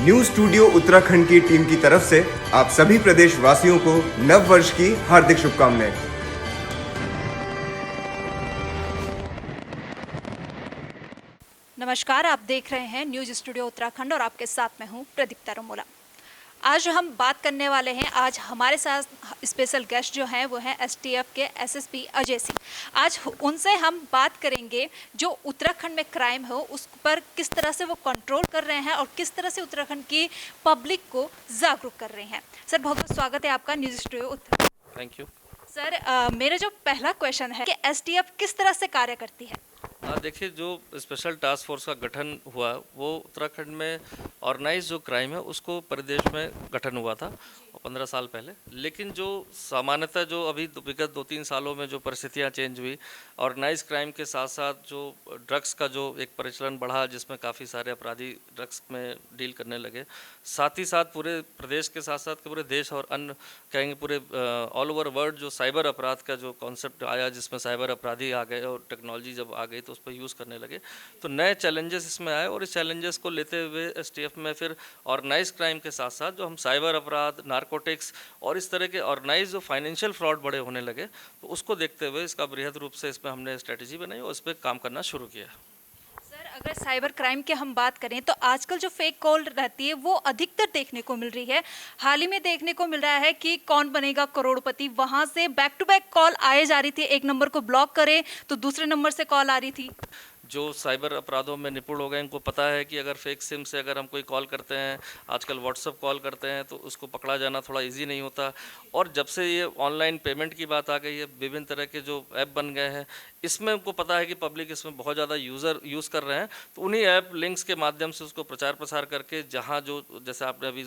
New studio Uttarakhand की team की तरफ से आप सभी प्रदेश वासियों को नव वर्ष की हार्दिक शुभकामनाएं। नमस्कार, आप देख रहे हैं न्यूज स्टूडियो उत्तराखंड और आपके साथ मैं हूं प्रदीप्ता रमोला। आज जो हम बात करने वाले हैं, आज हमारे साथ स्पेशल गेस्ट जो हैं वो हैं एसटीएफ के एसएसपी अजय सिंह। आज उनसे हम बात करेंगे जो उत्तराखंड में क्राइम हो उस पर किस तरह से वो कंट्रोल कर रहे हैं और किस तरह से उत्तराखंड की पब्लिक को जागरूक कर रहे हैं। सर, बहुत बहुत स्वागत है आपका news studio Uttarakhand. Thank you sir, मेरा जो पहला क्वेश्चन है कि एसटीएफ किस तरह से कार्य करती है? देखिए, जो स्पेशल टास्क फोर्स का गठन हुआ वो उत्तराखंड में ऑर्गेनाइज जो क्राइम है उसको परिदेश में गठन हुआ था 15 साल पहले। लेकिन जो सामान्यतः जो अभी विगत 2-3 सालों में जो परिस्थितियां चेंज हुई, ऑर्गेनाइज क्राइम के साथ साथ जो ड्रग्स का जो एक प्रचलन बढ़ा जिसमें काफ़ी सारे अपराधी ड्रग्स में डील करने लगे, साथ ही साथ पूरे प्रदेश के साथ साथ पूरे देश और अन्य कहेंगे पूरे ऑल ओवर वर्ल्ड जो साइबर अपराध का जो कॉन्सेप्ट आया, जिसमें साइबर अपराधी आ गए और टेक्नोलॉजी जब आ गई तो उस पर यूज़ करने लगे, तो नए चैलेंजेस इसमें आए। और इस चैलेंजेस को लेते हुए एसटीएफ में फिर ऑर्गेनाइज क्राइम के साथ साथ जो हम साइबर अपराध, नारकोटिक्स और इस तरह के ऑर्गेनाइज जो फाइनेंशियल फ्रॉड बड़े होने लगे, तो उसको देखते हुए इसका बृहद रूप से इसमें हमने स्ट्रेटजी बनाई और इस पर काम करना शुरू किया। सर, अगर साइबर क्राइम की हम बात करें तो आजकल जो फेक कॉल रहती है वो अधिकतर देखने को मिल रही है। हाल ही में देखने को मिल रहा है कि कौन बनेगा करोड़पति, वहां से बैक टू बैक कॉल आए जा रही थी। एक नंबर को ब्लॉक करे तो दूसरे नंबर से कॉल आ रही थी। जो साइबर अपराधों में निपुण हो गए इनको पता है कि अगर फेक सिम से अगर हम कोई कॉल करते हैं, आजकल व्हाट्सअप कॉल करते हैं, तो उसको पकड़ा जाना थोड़ा इजी नहीं होता। और जब से ये ऑनलाइन पेमेंट की बात आ गई है, विभिन्न तरह के जो ऐप बन गए हैं, इसमें उनको पता है कि पब्लिक इसमें बहुत ज़्यादा यूज़ कर रहे हैं, तो उन्हीं ऐप लिंक्स के माध्यम से उसको प्रचार प्रसार करके जहाँ जो जैसे आपने अभी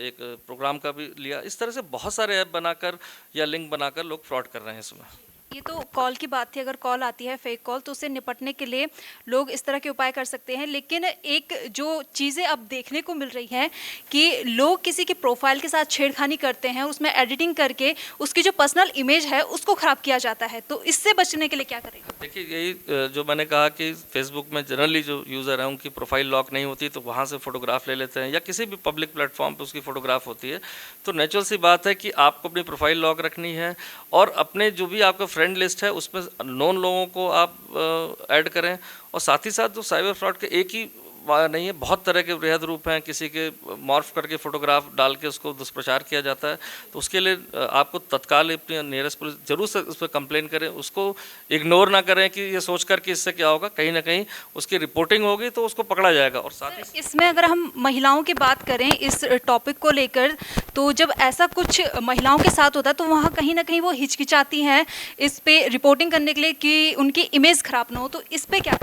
एक प्रोग्राम का भी लिया, इस तरह से बहुत सारे ऐप बनाकर या लिंक बनाकर लोग फ्रॉड कर रहे हैं इसमें। ये तो कॉल की बात थी। अगर कॉल आती है फेक कॉल तो उससे निपटने के लिए लोग इस तरह के उपाय कर सकते हैं। लेकिन एक जो चीज़ें अब देखने को मिल रही हैं कि लोग किसी के प्रोफाइल के साथ छेड़खानी करते हैं, उसमें एडिटिंग करके उसकी जो पर्सनल इमेज है उसको ख़राब किया जाता है, तो इससे बचने के लिए क्या करें? देखिए, यही जो मैंने कहा कि फेसबुक में जनरली जो यूज़र हैं उनकी प्रोफाइल लॉक नहीं होती, तो वहाँ से फ़ोटोग्राफ ले लेते हैं, या किसी भी पब्लिक प्लेटफॉर्म पे उसकी फ़ोटोग्राफ होती है, तो नेचुरल सी बात है कि आपको अपनी प्रोफाइल लॉक रखनी है और अपने जो भी आपका फ्रेंड लिस्ट है उसमें नॉन लोगों को आप ऐड करें। और साथ ही साथ जो साइबर फ्रॉड के एक ही नहीं है, बहुत तरह के वृहद रूप हैं। किसी के मॉर्फ करके फोटोग्राफ डाल के उसको दुष्प्रचार किया जाता है, तो उसके लिए आपको तत्काल अपनी नियरेस्ट पुलिस जरूर से उस पर कंप्लेन करें। उसको इग्नोर ना करें कि ये सोच कर कि इससे क्या होगा, कहीं ना कहीं उसकी रिपोर्टिंग होगी तो उसको पकड़ा जाएगा। और साथ ही इसमें अगर हम महिलाओं की बात करें इस टॉपिक को लेकर, तो जब ऐसा कुछ महिलाओं के साथ होता है तो वहाँ कहीं ना कहीं वो हिचकिचाती हैं इस पे रिपोर्टिंग करने के लिए कि उनकी इमेज खराब ना हो, तो इस पे क्या?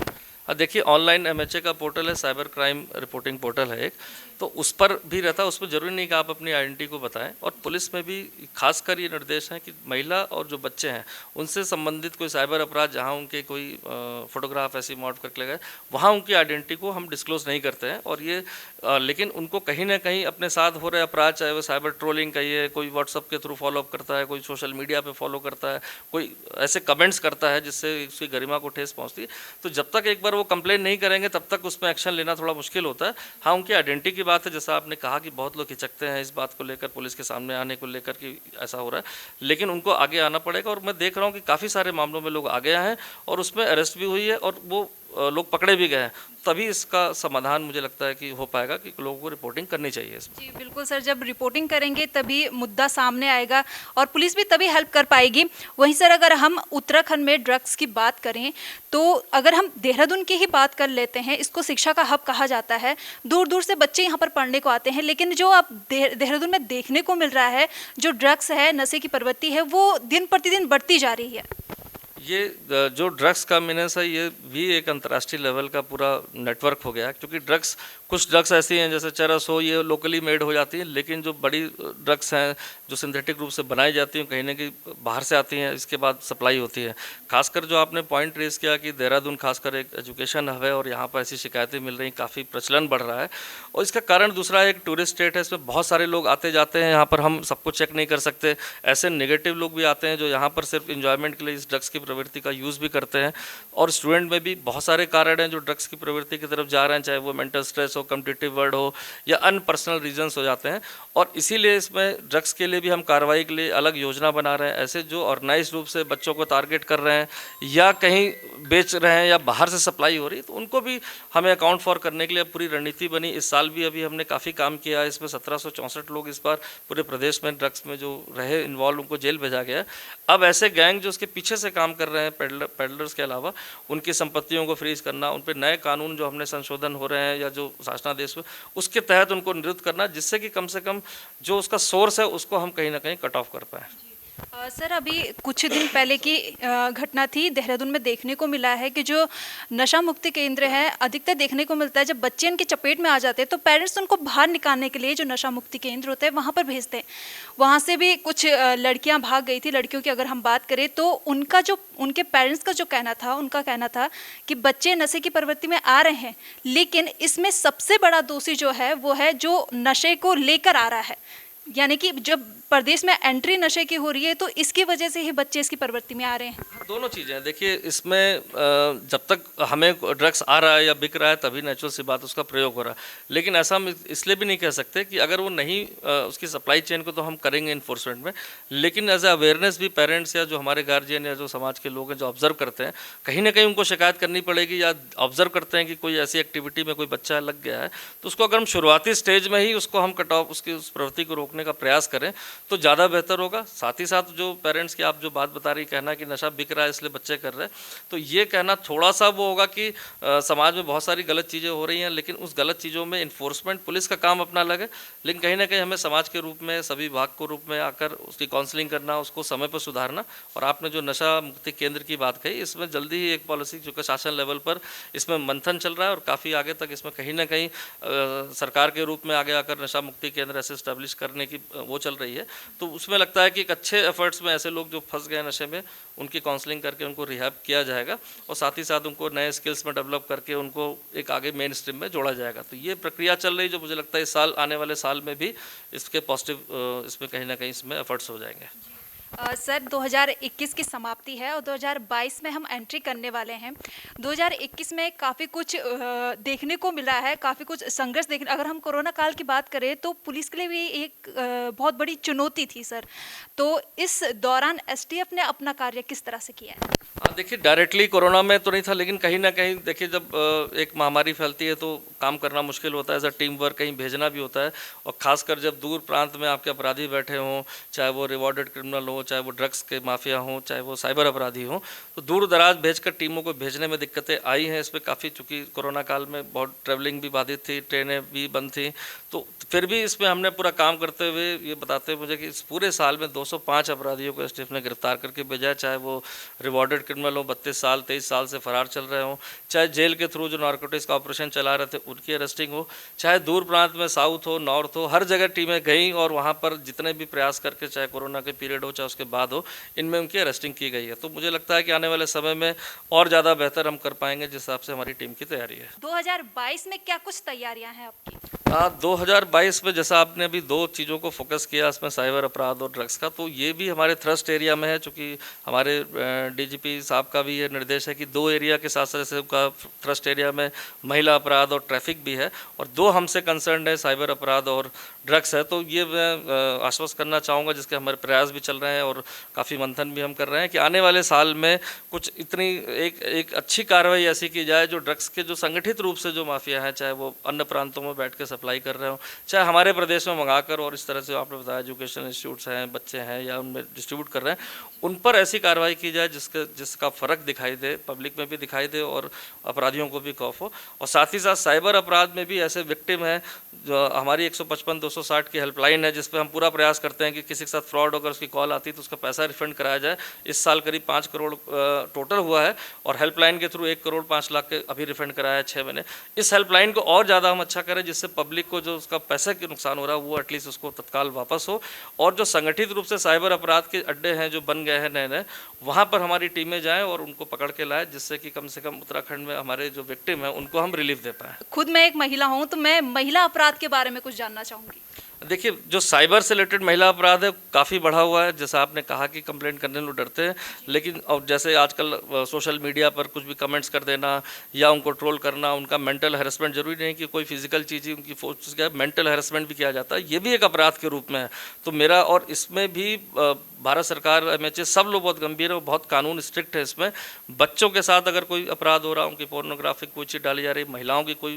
देखिए, ऑनलाइन एमएचए का पोर्टल है, साइबर क्राइम रिपोर्टिंग पोर्टल है एक, तो उस पर भी रहता है। उसमें ज़रूरी नहीं कि आप अपनी आइडेंटिटी को बताएं। और पुलिस में भी खासकर ये निर्देश है कि महिला और जो बच्चे हैं उनसे संबंधित कोई साइबर अपराध जहां उनके कोई फोटोग्राफ ऐसी मॉड करके लगाए, वहां उनकी आइडेंटिटी को हम डिस्क्लोज नहीं करते हैं। और ये लेकिन उनको कहीं ना कहीं अपने साथ हो रहे अपराध, चाहे वो साइबर ट्रोलिंग कहिए, कोई व्हाट्सअप के थ्रू फॉलोअप करता है, कोई सोशल मीडिया पर फॉलो करता है, कोई ऐसे कमेंट्स करता है जिससे उसकी गरिमा को ठेस पहुँचती है, तो जब तक एक बार वो कंप्लेन नहीं करेंगे तब तक उसमें एक्शन लेना थोड़ा मुश्किल होता है। हाँ, उनकी आइडेंटिटी की बात है, जैसा आपने कहा कि बहुत लोग हिचकते हैं इस बात को लेकर, पुलिस के सामने आने को लेकर कि ऐसा हो रहा है, लेकिन उनको आगे आना पड़ेगा। और मैं देख रहा हूँ कि काफ़ी सारे मामलों में लोग आगे आए हैं और उसमें अरेस्ट भी हुई है और वो लोग पकड़े भी गए हैं। तभी इसका समाधान मुझे लगता है कि हो पाएगा कि लोगों को रिपोर्टिंग करनी चाहिए इसमें। जी बिल्कुल सर, जब रिपोर्टिंग करेंगे तभी मुद्दा सामने आएगा और पुलिस भी तभी हेल्प कर पाएगी। वहीं सर, अगर हम उत्तराखंड में ड्रग्स की बात करें तो अगर हम देहरादून की ही बात कर लेते हैं, इसको शिक्षा का हब कहा जाता है, दूर दूर से बच्चे यहाँ पर पढ़ने को आते हैं। लेकिन जो अब देहरादून में देखने को मिल रहा है, जो ड्रग्स है, नशे की प्रवृत्ति है, वो दिन प्रतिदिन बढ़ती जा रही है। ये जो ड्रग्स का मीनेंस है, ये भी एक अंतर्राष्ट्रीय लेवल का पूरा नेटवर्क हो गया है। क्योंकि कुछ ड्रग्स ऐसी हैं जैसे चरस हो, ये लोकली मेड हो जाती है, लेकिन जो बड़ी ड्रग्स हैं जो सिंथेटिक रूप से बनाई जाती हैं, कहीं ना कहीं बाहर से आती हैं, इसके बाद सप्लाई होती है। खासकर जो आपने पॉइंट रेज किया कि देहरादून खासकर एक एजुकेशन हब है और यहाँ पर ऐसी शिकायतें मिल रही, काफ़ी प्रचलन बढ़ रहा है। और इसका कारण दूसरा एक टूरिस्ट स्टेट है, इसमें बहुत सारे लोग आते जाते हैं, यहाँ पर हम सबको चेक नहीं कर सकते। ऐसे नेगेटिव लोग भी आते हैं जो यहाँ पर सिर्फ इंजॉयमेंट के लिए इस ड्रग्स की प्रवृत्ति का यूज़ भी करते हैं। और स्टूडेंट में भी बहुत सारे कारण हैं जो ड्रग्स की प्रवृत्ति की तरफ जा रहे हैं, चाहे वो मेंटल स्ट्रेस हो, कॉम्पिटिटिव वर्ड हो या अनपर्सनल रीजंस हो जाते हैं। और इसीलिए इसमें ड्रग्स के लिए भी हम कार्रवाई के लिए अलग योजना बना रहे हैं। ऐसे जो ऑर्गेनाइज रूप से बच्चों को टारगेट कर रहे हैं या कहीं बेच रहे हैं या बाहर से सप्लाई हो रही है, तो उनको भी हमें अकाउंट फॉर करने के लिए पूरी रणनीति बनी। इस साल भी अभी हमने काफ़ी काम किया है। इसमें 1764 लोग इस बार पूरे प्रदेश में ड्रग्स में जो रहे इन्वॉल्व, उनको जेल भेजा गया है। अब ऐसे गैंग जो उसके पीछे से काम कर रहे हैं पेडलर्स के अलावा, उनकी संपत्तियों को फ्रीज करना, उन पर नए कानून जो हमने संशोधन हो रहे हैं या जो शासनादेश में, उसके तहत उनको निरुद्ध करना, जिससे कि कम से कम जो उसका सोर्स है उसको हम कहीं ना कहीं कट ऑफ कर पाएँ। सर, अभी कुछ दिन पहले की घटना थी देहरादून में। देखने को मिला है कि जो नशा मुक्ति केंद्र है, अधिकतर देखने को मिलता है जब बच्चे इनकी चपेट में आ जाते हैं तो पेरेंट्स उनको बाहर निकालने के लिए जो नशा मुक्ति केंद्र होते हैं वहाँ पर भेजते हैं। वहाँ से भी कुछ लड़कियाँ भाग गई थी। लड़कियों की अगर हम बात करें तो उनके पेरेंट्स का जो कहना था, उनका कहना था कि बच्चे नशे की प्रवृत्ति में आ रहे हैं, लेकिन इसमें सबसे बड़ा दोषी जो है वो है जो नशे को लेकर आ रहा है। यानी कि जब प्रदेश में एंट्री नशे की हो रही है तो इसकी वजह से ही बच्चे इसकी प्रवृत्ति में आ रहे हैं। दोनों चीज़ें हैं। देखिए, इसमें जब तक हमें ड्रग्स आ रहा है या बिक रहा है तभी नेचुरल सी बात उसका प्रयोग हो रहा है। लेकिन ऐसा हम इसलिए भी नहीं कह सकते कि अगर वो नहीं उसकी सप्लाई चेन को तो हम करेंगे इन्फोर्समेंट में, लेकिन एज ए अवेयरनेस भी पेरेंट्स या जो हमारे गार्जियन या जो समाज के लोग हैं जो ऑब्जर्व करते हैं, कहीं ना कहीं उनको शिकायत करनी पड़ेगी। या ऑब्जर्व करते हैं कि कोई ऐसी एक्टिविटी में कोई बच्चा लग गया है, तो उसको अगर हम शुरुआती स्टेज में ही उसको हम कट ऑफ, उसकी उस प्रवृत्ति को रोकने का प्रयास करें तो ज़्यादा बेहतर होगा। साथ ही साथ जो पेरेंट्स की आप जो बात बता रही, कहना कि नशा बिक रहा है इसलिए बच्चे कर रहे हैं, तो ये कहना थोड़ा सा वो होगा कि समाज में बहुत सारी गलत चीज़ें हो रही हैं, लेकिन उस गलत चीज़ों में इन्फोर्समेंट पुलिस का काम अपना लगे। लेकिन कहीं ना कहीं हमें समाज के रूप में, सभी विभाग को रूप में आकर उसकी काउंसलिंग करना, उसको समय पर सुधारना। और आपने जो नशा मुक्ति केंद्र की बात कही, इसमें जल्दी ही एक पॉलिसी जो कि शासन लेवल पर इसमें मंथन चल रहा है और काफ़ी आगे तक इसमें कहीं ना कहीं सरकार के रूप में आगे आकर नशा मुक्ति केंद्र ऐसे इस्टेब्लिश करने की वो चल रही है। तो उसमें लगता है कि एक अच्छे एफर्ट्स में ऐसे लोग जो फंस गए नशे में, उनकी काउंसलिंग करके उनको रिहैब किया जाएगा और साथ ही साथ उनको नए स्किल्स में डेवलप करके उनको एक आगे मेन स्ट्रीम में जोड़ा जाएगा। तो ये प्रक्रिया चल रही, जो मुझे लगता है इस साल, आने वाले साल में भी इसके पॉजिटिव इसमें कहीं ना कहीं इसमें एफर्ट्स हो जाएंगे। सर, 2021 की समाप्ति है और 2022 में हम एंट्री करने वाले हैं। 2021 में काफ़ी कुछ देखने को मिला है, काफ़ी कुछ संघर्ष देखने। अगर हम कोरोना काल की बात करें तो पुलिस के लिए भी एक बहुत बड़ी चुनौती थी सर। तो इस दौरान एसटीएफ ने अपना कार्य किस तरह से किया है? हाँ, देखिए, डायरेक्टली कोरोना में तो नहीं था, लेकिन कहीं ना कहीं देखिए, जब एक महामारी फैलती है तो काम करना मुश्किल होता है, एज अ टीम वर्क कहीं भेजना भी होता है। और ख़ासकर जब दूर प्रांत में आपके अपराधी बैठे हों, चाहे वो रिवॉर्डेड क्रिमिनल हो, चाहे वो ड्रग्स के माफिया हों, चाहे वो साइबर अपराधी हों, तो दूर दराज भेजकर टीमों को भेजने में दिक्कतें आई हैं। इसमें काफ़ी, चूँकि कोरोना काल में बहुत ट्रैवलिंग भी बाधित थी, ट्रेनें भी बंद थी, तो फिर भी इसमें हमने पूरा काम करते हुए ये बताते हुए मुझे कि इस पूरे साल में 205 अपराधियों को एसटीएफ ने गिरफ्तार करके भेजा है। चाहे वो रिवॉर्डेड क्रिमिनल हो, 32 साल 23 साल से फरार चल रहे हों, चाहे जेल के थ्रू जो नारकोटिक्स का ऑपरेशन चला रहे थे उनकी अरेस्टिंग हो, चाहे दूर प्रांत में साउथ हो, नॉर्थ हो, हर जगह टीमें गई और वहाँ पर जितने भी प्रयास करके, चाहे कोरोना के पीरियड हो चाहे उसके बाद हो, इनमें उनकी अरेस्टिंग की गई है। तो मुझे लगता है कि आने वाले समय में और ज़्यादा बेहतर हम कर पाएंगे, जिस हिसाब से हमारी टीम की तैयारी है। 2022 में क्या कुछ तैयारियां हैं आपकी? 2022 में जैसा आपने अभी दो चीज़ों को फोकस किया, इसमें साइबर अपराध और ड्रग्स का, तो ये भी हमारे थ्रस्ट एरिया में है। चूँकि हमारे डीजीपी साहब का भी ये निर्देश है कि दो एरिया के साथ साथ का थ्रस्ट एरिया में महिला अपराध और ट्रैफिक भी है, और दो हमसे कंसर्न है, साइबर अपराध और ड्रग्स है। तो ये मैं आश्वस्त करना चाहूँगा, जिसके हमारे प्रयास भी चल रहे हैं और काफ़ी मंथन भी हम कर रहे हैं कि आने वाले साल में कुछ इतनी एक अच्छी कार्रवाई ऐसी की जाए जो ड्रग्स के जो संगठित रूप से जो माफिया हैं, चाहे वो अन्य प्रांतों में बैठ के सप्लाई कर रहे हो, चाहे हमारे प्रदेश में मंगाकर, और इस तरह से आपने बताया एजुकेशन इंस्टीट्यूट्स हैं, बच्चे हैं या उनमें डिस्ट्रीब्यूट कर रहे हैं, उन पर ऐसी कार्रवाई की जाए जिसका फ़र्क दिखाई दे, पब्लिक में भी दिखाई दे और अपराधियों को भी खौफ हो। और साथ ही साथ साइबर अपराध में भी ऐसे विक्टिम हैं, जो हमारी 155-260 की हेल्पलाइन है, जिस पर हम पूरा प्रयास करते हैं कि किसी के साथ फ्रॉड होकर उसकी कॉल आती है तो उसका पैसा रिफंड कराया जाए। इस साल करीब 5 करोड़ टोटल हुआ है और हेल्पलाइन के थ्रू 1 करोड़ 5 लाख के अभी रिफंड कराया है 6 महीने। इस हेल्पलाइन को और ज़्यादा हम अच्छा करें, जिससे पब्लिक को जो उसका पैसे के नुकसान हो रहा है वो एटलीस्ट उसको तत्काल वापस हो। और जो संगठित रूप से साइबर अपराध के अड्डे हैं जो बन गए हैं नए, वहाँ पर हमारी टीमें जाएँ और उनको पकड़ के लाएँ, जिससे कि कम से कम उत्तराखंड में हमारे जो विक्टिम हैं उनको हम रिलीफ दे पाएँ। खुद मैं एक महिला हूँ तो मैं महिला अपराध के बारे में कुछ जानना चाहूँगी। देखिए, जो साइबर से रिलेटेड महिला अपराध है काफ़ी बढ़ा हुआ है। जैसा आपने कहा कि कंप्लेंट करने लोग डरते हैं, लेकिन और जैसे आजकल सोशल मीडिया पर कुछ भी कमेंट्स कर देना या उनको ट्रोल करना, उनका मेंटल हैरेसमेंट, जरूरी नहीं कि कोई फिजिकल चीज़ ही उनकी फोर्स का, मेंटल हैरेसमेंट भी किया जाता है, ये भी एक अपराध के रूप में है। तो मेरा, और इसमें भी भारत सरकार, MHA, सब लोग बहुत गंभीर है और बहुत कानून स्ट्रिक्ट है इसमें। बच्चों के साथ अगर कोई अपराध हो रहा है, उनकी पोर्नोग्राफिक कोई चीज़ डाली जा रही है, महिलाओं की कोई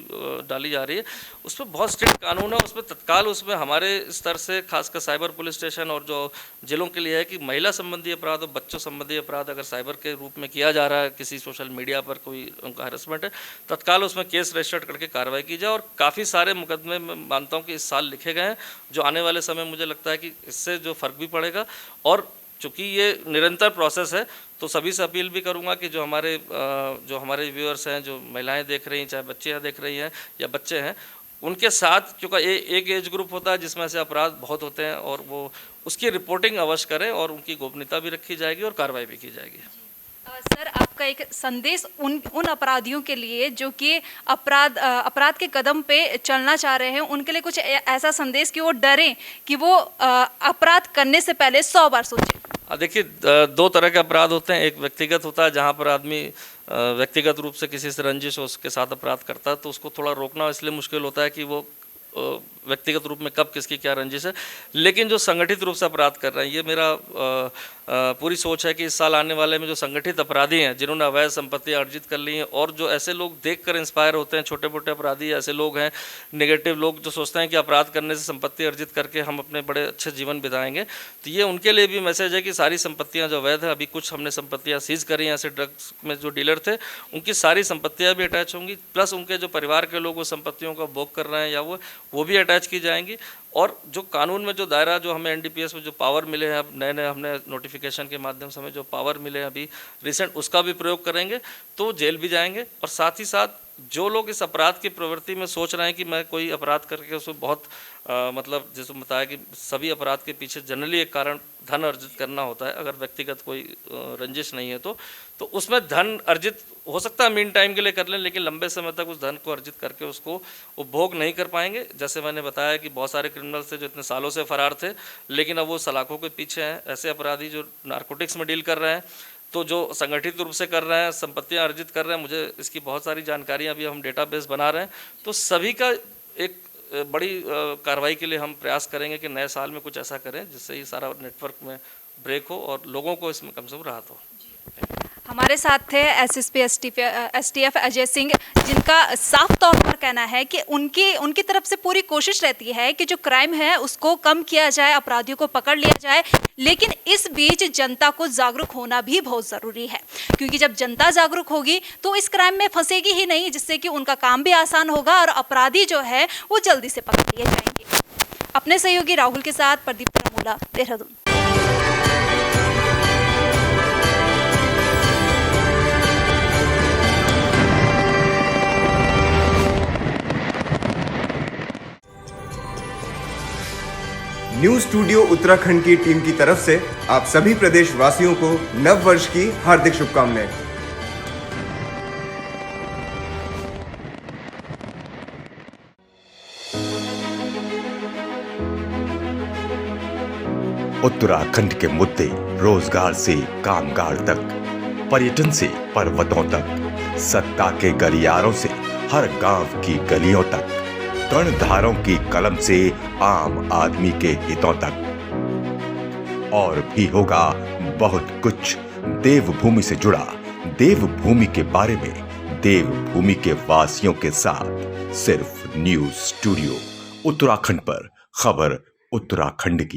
डाली जा रही है, उसमें बहुत स्ट्रिक्ट कानून है। उसमें तत्काल, उसमें हमारे स्तर से खासकर साइबर पुलिस स्टेशन और जो जिलों के लिए है कि महिला संबंधी अपराध और बच्चों संबंधी अपराध अगर साइबर के रूप में किया जा रहा है, किसी सोशल मीडिया पर कोई उनका हैरेसमेंट है, तत्काल उसमें केस रजिस्टर्ड करके कार्रवाई की जाए। और काफ़ी सारे मुकदमे मैं मानता हूँ कि इस साल लिखे गए हैं, जो आने वाले समय मुझे लगता है कि इससे जो फ़र्क भी पड़ेगा। और चूँकि ये निरंतर प्रोसेस है, तो सभी से अपील भी करूँगा कि जो हमारे व्यूअर्स हैं, जो महिलाएं देख रही हैं, चाहे बच्चियाँ देख रही हैं या बच्चे हैं, उनके साथ, क्योंकि एक एज ग्रुप होता है जिसमें से अपराध बहुत होते हैं, और वो उसकी रिपोर्टिंग अवश्य करें और उनकी गोपनीयता भी रखी जाएगी और कार्रवाई भी की जाएगी। सर, आपका एक संदेश उन अपराधियों के लिए जो कि अपराध के कदम पे चलना चाह रहे हैं, उनके लिए कुछ ऐसा संदेश कि वो डरें, कि वो अपराध करने से पहले 100 बार सोचें। देखिए, 2 तरह के अपराध होते हैं। एक व्यक्तिगत होता है, जहाँ पर आदमी व्यक्तिगत रूप से किसी से रंजिश हो, उसके साथ अपराध करता है, तो उसको थोड़ा रोकना इसलिए मुश्किल होता है कि वो व्यक्तिगत रूप में कब किसकी क्या रंजिश है। लेकिन जो संगठित रूप से अपराध कर रहे हैं, ये मेरा पूरी सोच है कि इस साल आने वाले में जो संगठित अपराधी हैं, जिन्होंने अवैध संपत्तियां अर्जित कर ली हैं, और जो ऐसे लोग देखकर इंस्पायर होते हैं, छोटे मोटे अपराधी ऐसे लोग हैं, नेगेटिव लोग जो सोचते हैं कि अपराध करने से संपत्ति अर्जित करके हम अपने बड़े अच्छे जीवन बिताएंगे, तो ये उनके लिए भी मैसेज है कि सारी संपत्तियाँ जो अवैध हैं, अभी कुछ हमने संपत्तियाँ सीज करी हैं, ऐसे ड्रग्स में जो डीलर थे उनकी सारी संपत्तियाँ भी अटैच होंगी, प्लस उनके जो परिवार के लोग वो संपत्तियों का भोग कर रहे हैं या वो भी अटैच की जाएंगी। और जो कानून में जो दायरा, जो हमें NDPS में जो पावर मिले हैं, अब नए हमने नोटिफिकेशन के माध्यम से हमें जो पावर मिले हैं अभी रिसेंट, उसका भी प्रयोग करेंगे, तो जेल भी जाएंगे। और साथ ही साथ जो लोग इस अपराध की प्रवृत्ति में सोच रहे हैं कि मैं कोई अपराध करके उसमें बहुत मतलब जैसे बताया कि सभी अपराध के पीछे जनरली एक कारण धन अर्जित करना होता है, अगर व्यक्तिगत कोई रंजिश नहीं है तो उसमें धन अर्जित हो सकता है मीन टाइम के लिए कर लें, लेकिन लंबे समय तक उस धन को अर्जित करके उसको उपभोग नहीं कर पाएंगे। जैसे मैंने बताया कि बहुत सारे क्रिमिनल्स थे जो इतने सालों से फरार थे, लेकिन अब वो सलाखों के पीछे हैं। ऐसे अपराधी जो नारकोटिक्स में डील कर रहे हैं, तो जो संगठित रूप से कर रहे हैं, संपत्तियां अर्जित कर रहे हैं, मुझे इसकी बहुत सारी जानकारियां अभी हम डेटाबेस बना रहे हैं। तो सभी का एक बड़ी कार्रवाई के लिए हम प्रयास करेंगे कि नए साल में कुछ ऐसा करें जिससे ये सारा नेटवर्क में ब्रेक हो और लोगों को इसमें कम से कम राहत हो। हमारे साथ थे SSP STF अजय सिंह, जिनका साफ तौर पर कहना है कि उनकी तरफ से पूरी कोशिश रहती है कि जो क्राइम है उसको कम किया जाए, अपराधियों को पकड़ लिया जाए, लेकिन इस बीच जनता को जागरूक होना भी बहुत ज़रूरी है, क्योंकि जब जनता जागरूक होगी तो इस क्राइम में फंसेगी ही नहीं, जिससे कि उनका काम भी आसान होगा और अपराधी जो है वो जल्दी से पकड़ लिए जाएंगे। अपने सहयोगी राहुल के साथ प्रदीप तरमोला, देहरादून। न्यूज स्टूडियो उत्तराखंड की टीम की तरफ से आप सभी प्रदेशवासियों को नव वर्ष की हार्दिक शुभकामनाएं। उत्तराखंड के मुद्दे रोजगार से कामगार तक, पर्यटन से पर्वतों तक, सत्ता के गलियारों से हर गांव की गलियों तक, कर्णधारों की कलम से आम आदमी के हितों तक। और भी होगा बहुत कुछ देवभूमि से जुड़ा, देवभूमि के बारे में, देवभूमि के वासियों के साथ, सिर्फ न्यूज स्टूडियो उत्तराखंड पर, खबर उत्तराखंड की।